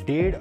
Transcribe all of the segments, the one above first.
1.5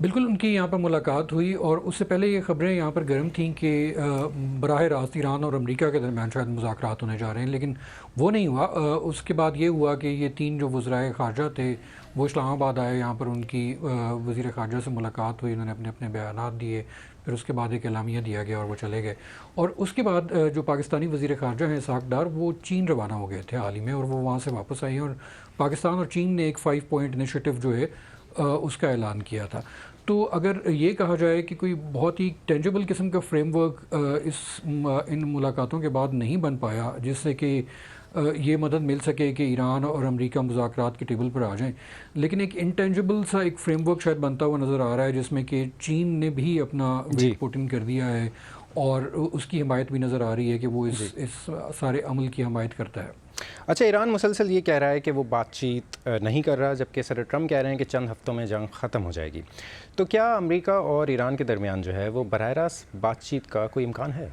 بالکل ان کی یہاں پر ملاقات ہوئی، اور اس سے پہلے یہ خبریں یہاں پر گرم تھیں کہ براہ راست ایران اور امریکہ کے درمیان شاید مذاکرات ہونے جا رہے ہیں، لیکن وہ نہیں ہوا۔ اس کے بعد یہ ہوا کہ یہ تین جو وزرائے خارجہ تھے وہ اسلام آباد آئے، یہاں پر ان کی وزیر خارجہ سے ملاقات ہوئی، انہوں نے اپنے اپنے بیانات دیے، پھر اس کے بعد ایک اعلامیہ دیا گیا اور وہ چلے گئے۔ اور اس کے بعد جو پاکستانی وزیر خارجہ ہیں اسحاق ڈار، وہ چین روانہ ہو گئے تھے حال ہی میں، اور وہ وہاں سے واپس آئی ہیں، اور پاکستان اور چین نے ایک 5 پوائنٹ انیشیٹو جو ہے اس کا اعلان کیا تھا۔ تو اگر یہ کہا جائے کہ کوئی بہت ہی ٹینجبل قسم کا فریم ورک ان ملاقاتوں کے بعد نہیں بن پایا جس سے کہ یہ مدد مل سکے کہ ایران اور امریکہ مذاکرات کے ٹیبل پر آ جائیں، لیکن ایک انٹینجبل سا ایک فریم ورک شاید بنتا ہوا نظر آ رہا ہے، جس میں کہ چین نے بھی اپنا ویٹ پٹ ان کر دیا ہے، اور اس کی حمایت بھی نظر آ رہی ہے کہ وہ اس سارے عمل کی حمایت کرتا ہے۔ اچھا، ایران مسلسل یہ کہہ رہا ہے کہ وہ بات چیت نہیں کر رہا، جبکہ صدر ٹرمپ کہہ رہے ہیں کہ چند ہفتوں میں جنگ ختم ہو جائے گی، تو کیا امریکہ اور ایران کے درمیان جو ہے وہ براہ راست بات چیت کا کوئی امکان ہے؟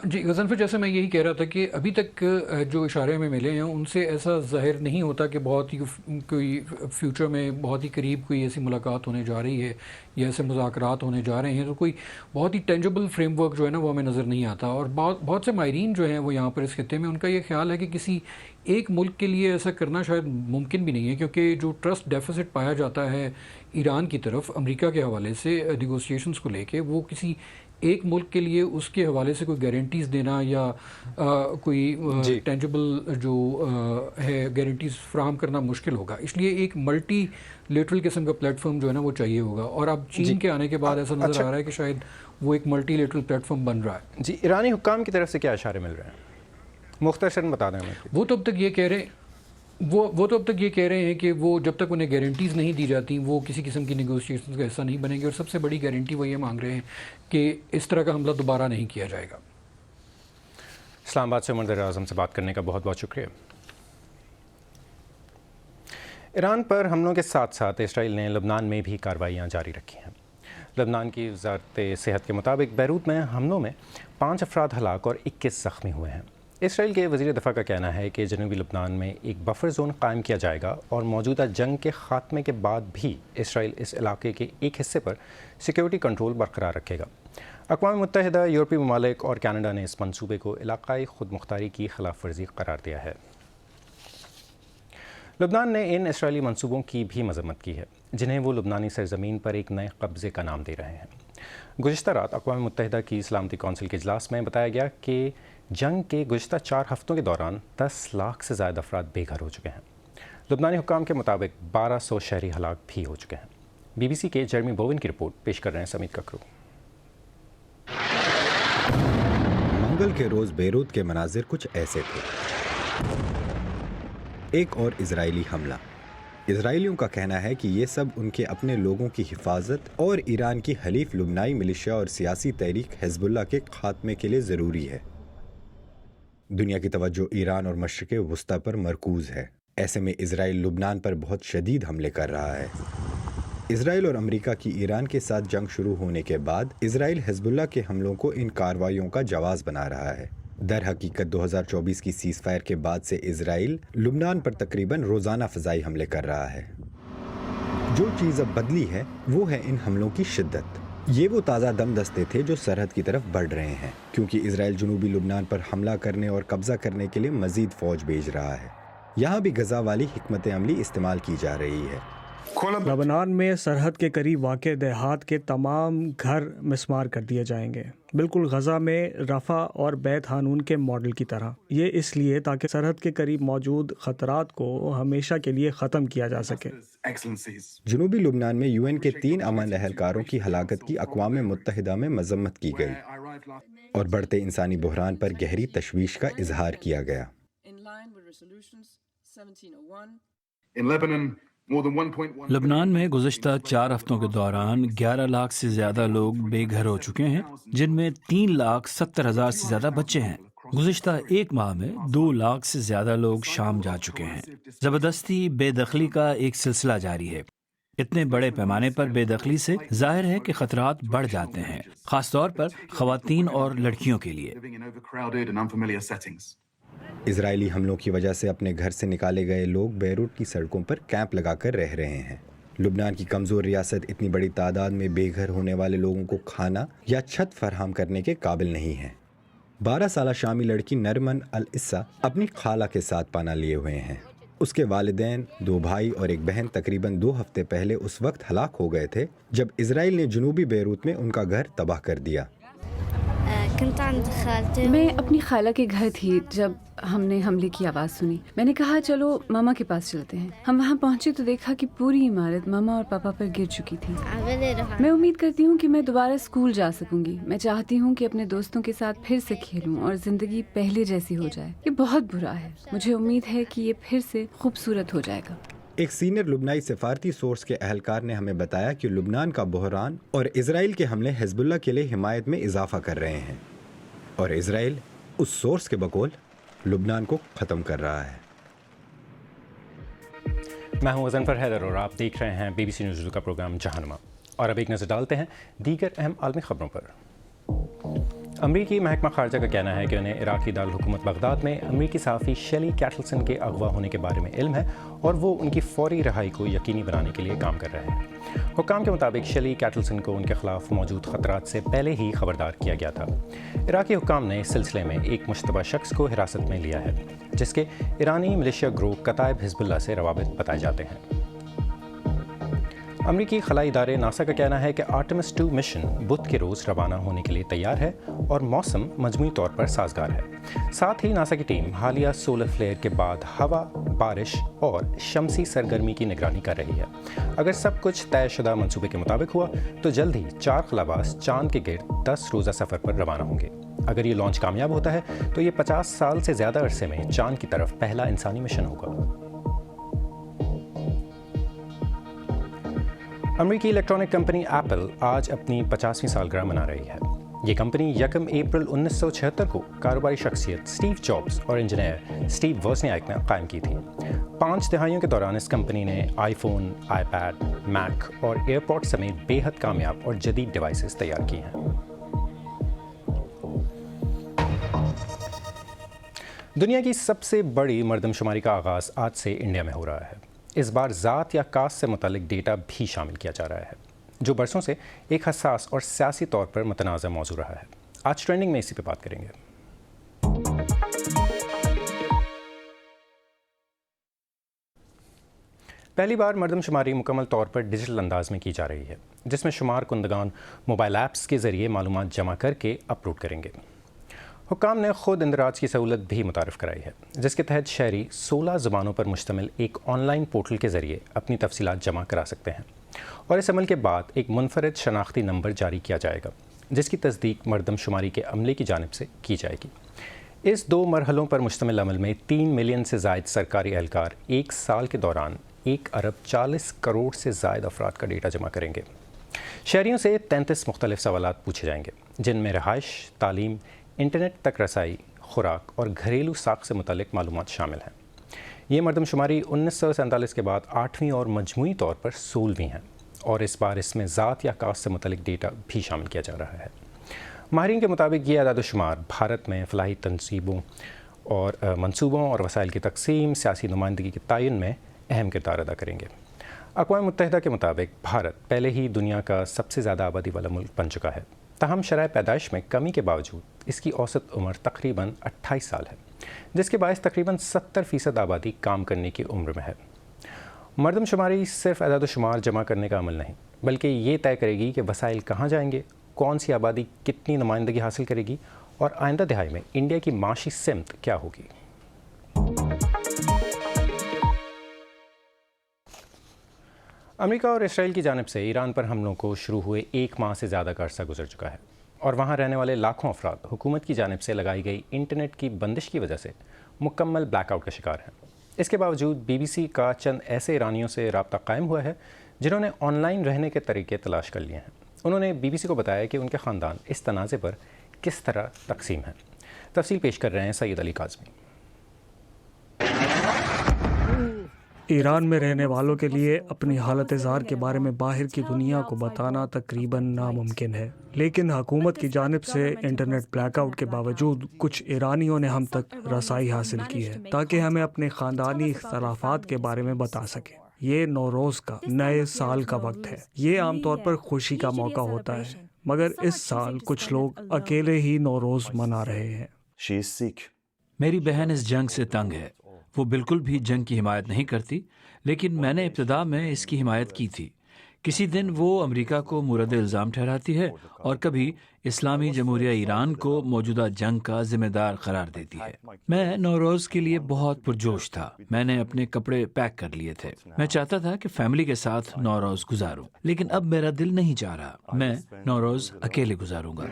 جی غضنفر، جیسے میں یہی کہہ رہا تھا کہ ابھی تک جو اشارے ہمیں ملے ہیں ان سے ایسا ظاہر نہیں ہوتا کہ بہت ہی کوئی فیوچر میں بہت ہی قریب کوئی ایسی ملاقات ہونے جا رہی ہے یا ایسے مذاکرات ہونے جا رہے ہیں، تو کوئی بہت ہی ٹینجبل فریم ورک جو ہے نا وہ ہمیں نظر نہیں آتا۔ اور بہت سے ماہرین جو ہیں وہ یہاں پر اس خطے میں، ان کا یہ خیال ہے کہ کسی ایک ملک کے لیے ایسا کرنا شاید ممکن بھی نہیں ہے، کیونکہ جو ٹرسٹ ڈیفیسٹ پایا جاتا ہے ایران کی طرف امریکہ کے حوالے سے نیگوسیشنز کو لے کے، وہ کسی ایک ملک کے لیے اس کے حوالے سے کوئی گارنٹیز دینا یا کوئی ٹینجبل جو ہے گارنٹیز فراہم کرنا مشکل ہوگا، اس لیے ایک ملٹی لیٹرل قسم کا پلیٹ فارم جو ہے نا وہ چاہیے ہوگا، اور اب چین کے آنے کے بعد ایسا نظر آ رہا ہے کہ شاید وہ ایک ملٹی لیٹرل پلیٹ فارم بن رہا ہے۔ جی، ایرانی حکام کی طرف سے کیا اشارے مل رہے ہیں؟ مختصراً بتا دیں ہمیں۔ وہ تو اب تک یہ کہہ رہے ہیں کہ وہ جب تک انہیں گارنٹیز نہیں دی جاتی وہ کسی قسم کی نیگوسیشنز کا حصہ نہیں بنیں گے، اور سب سے بڑی گارنٹی وہ یہ مانگ رہے ہیں کہ اس طرح کا حملہ دوبارہ نہیں کیا جائے گا۔ اسلام آباد سے منظر اعظم سے بات کرنے کا بہت بہت شکریہ۔ ایران پر حملوں کے ساتھ ساتھ اسرائیل نے لبنان میں بھی کارروائیاں جاری رکھی ہیں۔ لبنان کی وزارت صحت کے مطابق بیروت میں حملوں میں 5 افراد ہلاک اور 21 زخمی ہوئے ہیں۔ اسرائیل کے وزیر دفاع کا کہنا ہے کہ جنوبی لبنان میں ایک بفر زون قائم کیا جائے گا اور موجودہ جنگ کے خاتمے کے بعد بھی اسرائیل اس علاقے کے ایک حصے پر سیکیورٹی کنٹرول برقرار رکھے گا۔ اقوام متحدہ، یورپی ممالک اور کینیڈا نے اس منصوبے کو علاقائی خود مختاری کی خلاف ورزی قرار دیا ہے۔ لبنان نے ان اسرائیلی منصوبوں کی بھی مذمت کی ہے، جنہیں وہ لبنانی سرزمین پر ایک نئے قبضے کا نام دے رہے ہیں۔ گزشتہ رات اقوام متحدہ کی سلامتی کونسل کے اجلاس میں بتایا گیا کہ جنگ کے گزشتہ 4 ہفتوں کے دوران 10 لاکھ سے زائد افراد بے گھر ہو چکے ہیں۔ لبنانی حکام کے مطابق 1200 شہری ہلاک بھی ہو چکے ہیں۔ بی بی سی کے جرمی بوون کی رپورٹ پیش کر رہے ہیں سمیت ککرو۔ منگل کے روز بیروت کے مناظر کچھ ایسے تھے۔ ایک اور اسرائیلی حملہ۔ اسرائیلیوں کا کہنا ہے کہ یہ سب ان کے اپنے لوگوں کی حفاظت اور ایران کی حلیف لبنانی ملیشیا اور سیاسی تحریک حزب اللہ کے خاتمے کے لیے ضروری ہے۔ دنیا کی توجہ ایران اور مشرق وسطی پر مرکوز ہے۔ ایسے میں اسرائیل لبنان پر بہت شدید حملے کر رہا ہے۔ اسرائیل اور امریکہ کی ایران کے ساتھ جنگ شروع ہونے کے بعد اسرائیل حزب اللہ کے حملوں کو ان کارروائیوں کا جواز بنا رہا ہے۔ در حقیقت 2024 کی سیز فائر کے بعد سے اسرائیل لبنان پر تقریباً روزانہ فضائی حملے کر رہا ہے۔ جو چیز اب بدلی ہے وہ ہے ان حملوں کی شدت۔ یہ وہ تازہ دم دستے تھے جو سرحد کی طرف بڑھ رہے ہیں، کیونکہ اسرائیل جنوبی لبنان پر حملہ کرنے اور قبضہ کرنے کے لیے مزید فوج بھیج رہا ہے۔ یہاں بھی غزہ والی حکمت عملی استعمال کی جا رہی ہے۔ لبنان میں سرحد کے قریب واقع دیہات کے تمام گھر مسمار کر دیے جائیں گے، بالکل غزہ میں رفح اور بیت حانون کے ماڈل کی طرح۔ یہ اس لیے تاکہ سرحد کے قریب موجود خطرات کو ہمیشہ کے لیے ختم کیا جا سکے۔ جنوبی لبنان میں UN کے 3 امن اہلکاروں کی ہلاکت کی اقوام متحدہ میں مذمت کی گئی اور بڑھتے انسانی بحران پر گہری تشویش کا اظہار کیا گیا۔ لبنان میں گزشتہ 4 ہفتوں کے دوران 11 لاکھ سے زیادہ لوگ بے گھر ہو چکے ہیں، جن میں 3,70,000 سے زیادہ بچے ہیں۔ گزشتہ 1 ماہ میں 2 لاکھ سے زیادہ لوگ شام جا چکے ہیں۔ زبردستی بے دخلی کا ایک سلسلہ جاری ہے۔ اتنے بڑے پیمانے پر بے دخلی سے ظاہر ہے کہ خطرات بڑھ جاتے ہیں، خاص طور پر خواتین اور لڑکیوں کے لیے۔ اسرائیلی حملوں کی وجہ سے اپنے گھر سے نکالے گئے لوگ بیروت کی سڑکوں پر کیمپ لگا کر رہ رہے ہیں۔ لبنان کی کمزور ریاست اتنی بڑی تعداد میں بے گھر ہونے والے لوگوں کو کھانا یا چھت فراہم کرنے کے قابل نہیں ہے۔ 12 سالہ شامی لڑکی نرمن العصا اپنی خالہ کے ساتھ پناہ لیے ہوئے ہیں۔ اس کے والدین، 2 بھائی اور ایک بہن تقریباً 2 ہفتے پہلے اس وقت ہلاک ہو گئے تھے جب اسرائیل نے جنوبی بیروت میں ان کا گھر تباہ کر دیا۔ میں اپنی خالہ کے گھر تھی جب ہم نے حملے کی آواز سنی۔ میں نے کہا چلو ماما کے پاس چلتے ہیں۔ ہم وہاں پہنچے تو دیکھا کہ پوری عمارت ماما اور پاپا پر گر چکی تھی۔ میں امید کرتی ہوں کہ میں دوبارہ اسکول جا سکوں گی۔ میں چاہتی ہوں کہ اپنے دوستوں کے ساتھ پھر سے کھیلوں اور زندگی پہلے جیسی ہو جائے۔ یہ بہت برا ہے۔ مجھے امید ہے کہ یہ پھر سے خوبصورت ہو جائے گا۔ ایک سینئر لبنانی سفارتی سورس کے اہلکار نے ہمیں بتایا کہ لبنان کا بحران اور اسرائیل کے حملے حزب اللہ کے لیے حمایت میں اضافہ کر رہے ہیں، اور اسرائیل اس سورس کے بقول لبنان کو ختم کر رہا ہے۔ میں ہوں غضنفر حیدر اور آپ دیکھ رہے ہیں BBC نیوز اردو کا پروگرام جہانما، اور اب ایک نظر ڈالتے ہیں دیگر اہم عالمی خبروں پر۔ امریکی محکمہ خارجہ کا کہنا ہے کہ انہیں عراقی دارالحکومت بغداد میں امریکی صحافی شیلی کیٹلسن کے اغوا ہونے کے بارے میں علم ہے اور وہ ان کی فوری رہائی کو یقینی بنانے کے لیے کام کر رہے ہیں۔ حکام کے مطابق شیلی کیٹلسن کو ان کے خلاف موجود خطرات سے پہلے ہی خبردار کیا گیا تھا۔ عراقی حکام نے اس سلسلے میں ایک مشتبہ شخص کو حراست میں لیا ہے جس کے ایرانی ملیشیا گروہ کتائب حزب اللہ سے روابط بتائے جاتے ہیں۔ امریکی خلائی ادارے ناسا کا کہنا ہے کہ آرٹمس 2 مشن بدھ کے روز روانہ ہونے کے لیے تیار ہے اور موسم مجموعی طور پر سازگار ہے۔ ساتھ ہی ناسا کی ٹیم حالیہ سولر فلیئر کے بعد ہوا، بارش اور شمسی سرگرمی کی نگرانی کر رہی ہے۔ اگر سب کچھ طے شدہ منصوبے کے مطابق ہوا تو جلد ہی 4 خلاباز چاند کے گرد 10 روزہ سفر پر روانہ ہوں گے۔ اگر یہ لانچ کامیاب ہوتا ہے تو یہ 50 سال سے زیادہ عرصے میں چاند کی طرف پہلا انسانی مشن ہوگا۔ امریکی الیکٹرانک کمپنی ایپل آج اپنی 50ویں سالگرہ منا رہی ہے۔ یہ کمپنی 1 اپریل 1976 کو کاروباری شخصیت اسٹیو جابز اور انجینئر اسٹیو ووزنیاک نے قائم کی تھی۔ 5 دہائیوں کے دوران اس کمپنی نے آئی فون، آئی پیڈ، میک اور ایئرپوڈ سمیت بے حد کامیاب اور جدید ڈیوائسز تیار کی ہیں۔ دنیا کی سب سے بڑی مردم شماری کا آغاز آج سے انڈیا میں ہو رہا ہے۔ اس بار ذات یا کاسٹ سے متعلق ڈیٹا بھی شامل کیا جا رہا ہے جو برسوں سے ایک حساس اور سیاسی طور پر متنازع موضوع رہا ہے۔ آج ٹرینڈنگ میں اسی پہ بات کریں گے۔ پہلی بار مردم شماری مکمل طور پر ڈیجیٹل انداز میں کی جا رہی ہے جس میں شمار کنندگان موبائل ایپس کے ذریعے معلومات جمع کر کے اپلوڈ کریں گے۔ حکام نے خود اندراج کی سہولت بھی متعارف کرائی ہے جس کے تحت شہری 16 زبانوں پر مشتمل ایک آن لائن پورٹل کے ذریعے اپنی تفصیلات جمع کرا سکتے ہیں، اور اس عمل کے بعد ایک منفرد شناختی نمبر جاری کیا جائے گا جس کی تصدیق مردم شماری کے عملے کی جانب سے کی جائے گی۔ اس 2 مرحلوں پر مشتمل عمل میں 3 ملین سے زائد سرکاری اہلکار 1 سال کے دوران 1 ارب 40 کروڑ سے زائد افراد کا ڈیٹا جمع کریں گے۔ شہریوں سے 33 مختلف سوالات پوچھے جائیں گے جن میں رہائش، تعلیم، انٹرنیٹ تک رسائی، خوراک اور گھریلو ساخت سے متعلق معلومات شامل ہیں۔ یہ مردم شماری 1947 کے بعد 8ویں اور مجموعی طور پر 16ویں ہیں، اور اس بار اس میں ذات یا کاسٹ سے متعلق ڈیٹا بھی شامل کیا جا رہا ہے۔ ماہرین کے مطابق یہ اعداد و شمار بھارت میں فلاحی تنصیبوں اور منصوبوں اور وسائل کی تقسیم، سیاسی نمائندگی کے تعین میں اہم کردار ادا کریں گے۔ اقوام متحدہ کے مطابق بھارت پہلے ہی دنیا کا سب سے زیادہ آبادی والا ملک بن چکا ہے، تاہم شرح پیدائش میں کمی کے باوجود اس کی اوسط عمر تقریباً 28 سال ہے، جس کے باعث تقریباً 70% آبادی کام کرنے کی عمر میں ہے۔ مردم شماری صرف اعداد و شمار جمع کرنے کا عمل نہیں بلکہ یہ طے کرے گی کہ وسائل کہاں جائیں گے، کون سی آبادی کتنی نمائندگی حاصل کرے گی اور آئندہ دہائی میں انڈیا کی معاشی سمت کیا ہوگی۔ امریکہ اور اسرائیل کی جانب سے ایران پر حملوں کو شروع ہوئے 1 ماہ سے زیادہ کا عرصہ گزر چکا ہے، اور وہاں رہنے والے لاکھوں افراد حکومت کی جانب سے لگائی گئی انٹرنیٹ کی بندش کی وجہ سے مکمل بلیک آؤٹ کا شکار ہیں۔ اس کے باوجود BBC کا چند ایسے ایرانیوں سے رابطہ قائم ہوا ہے جنہوں نے آن لائن رہنے کے طریقے تلاش کر لیے ہیں۔ انہوں نے BBC کو بتایا کہ ان کے خاندان اس تنازع پر کس طرح تقسیم ہیں۔ تفصیل پیش کر رہے ہیں سید علی کاظمی۔ ایران میں رہنے والوں کے لیے اپنی حالت زار کے بارے میں باہر کی دنیا کو بتانا تقریباً ناممکن ہے، لیکن حکومت کی جانب سے انٹرنیٹ بلیک آؤٹ کے باوجود کچھ ایرانیوں نے ہم تک رسائی حاصل کی ہے تاکہ ہمیں اپنے خاندانی اختلافات کے بارے میں بتا سکیں۔ یہ نوروز کا، نئے سال کا وقت ہے. یہ عام طور پر خوشی کا موقع ہوتا ہے، مگر اس سال کچھ لوگ اکیلے ہی نوروز منا رہے ہیں. She is sick. میری بہن اس جنگ سے تنگ ہے. وہ بالکل بھی جنگ کی حمایت نہیں کرتی، لیکن میں نے ابتدا میں اس کی حمایت کی تھی. کسی دن وہ امریکہ کو مورد الزام ٹھہراتی ہے اور کبھی اسلامی جمہوریہ ایران کو موجودہ جنگ کا ذمہ دار قرار دیتی ہے. میں نوروز کے لیے بہت پرجوش تھا. میں نے اپنے کپڑے پیک کر لیے تھے. میں چاہتا تھا کہ فیملی کے ساتھ نوروز گزاروں، لیکن اب میرا دل نہیں چاہ رہا. میں نوروز اکیلے گزاروں گا.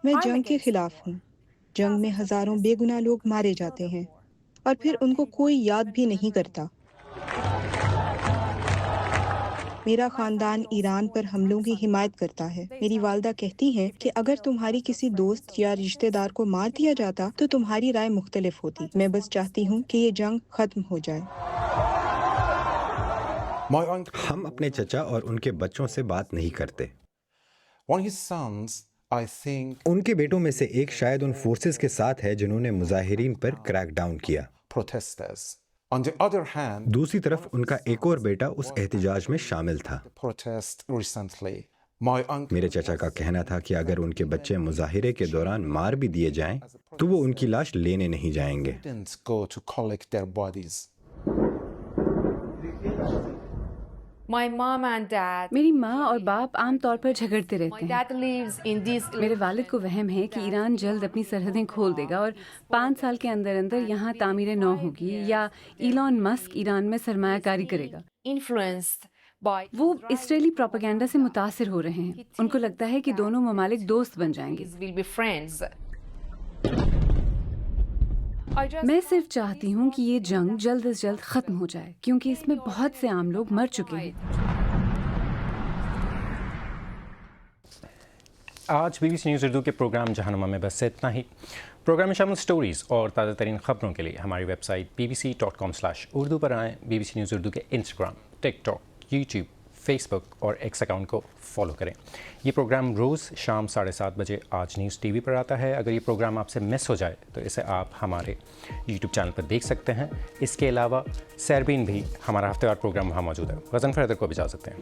میں جنگ کے خلاف ہوں. جنگ میں ہزاروں بے گناہ لوگ مارے جاتے ہیں اور پھر ان کو کوئی یاد بھی نہیں کرتا. میرا خاندان ایران پر حملوں کی حمایت کرتا ہے. میری والدہ کہتی ہیں کہ اگر تمہاری کسی دوست یا رشتہ دار کو مار دیا جاتا تو تمہاری رائے مختلف ہوتی. میں بس چاہتی ہوں کہ یہ جنگ ختم ہو جائے. ہم اپنے چچا اور ان کے بچوں سے بات نہیں کرتے. ان کے بیٹوں میں سے ایک شاید ان فورسز کے ساتھ ہے جنہوں نے مظاہرین پر کریک ڈاؤن کیا. دوسری طرف ان کا ایک اور بیٹا اس احتجاج میں شامل تھا. میرے چچا کا کہنا تھا کہ اگر ان کے بچے مظاہرے کے دوران مار بھی دیے جائیں تو وہ ان کی لاش لینے نہیں جائیں گے. میری ماں اور باپ عام طور پر جھگڑتے رہتے ہیں. میرے والد کو وہم ہے کہ ایران جلد اپنی سرحدیں کھول دے گا اور 5 سال کے اندر اندر یہاں تعمیر نو ہوگی یا ایلون مسک ایران میں سرمایہ کاری کرے گا. وہ اسرائیلی پروپیگنڈا سے متاثر ہو رہے ہیں. ان کو لگتا ہے کہ دونوں ممالک دوست بن جائیں گے. میں صرف چاہتی ہوں کہ یہ جنگ جلد از جلد ختم ہو جائے کیونکہ اس میں بہت سے عام لوگ مر چکے ہیں. آج BBC نیوز اردو کے پروگرام جہانما میں بس اتنا ہی. پروگرام میں شامل سٹوریز اور تازہ ترین خبروں کے لیے ہماری ویب سائٹ bbc.com/urdu پر آئیں. BBC نیوز اردو کے انسٹاگرام، ٹک ٹاک، یوٹیوب، فیس بک اور ایکس اکاؤنٹ کو فالو کریں. یہ پروگرام روز شام 7:30 بجے آج نیوز ٹی وی پر آتا ہے. اگر یہ پروگرام آپ سے مس ہو جائے تو اسے آپ ہمارے یوٹیوب چینل پر دیکھ سکتے ہیں. اس کے علاوہ سیربین بھی ہمارا ہفتہ وار پروگرام وہاں موجود ہے. غضنفر حیدر کو بھی اجازت دیں.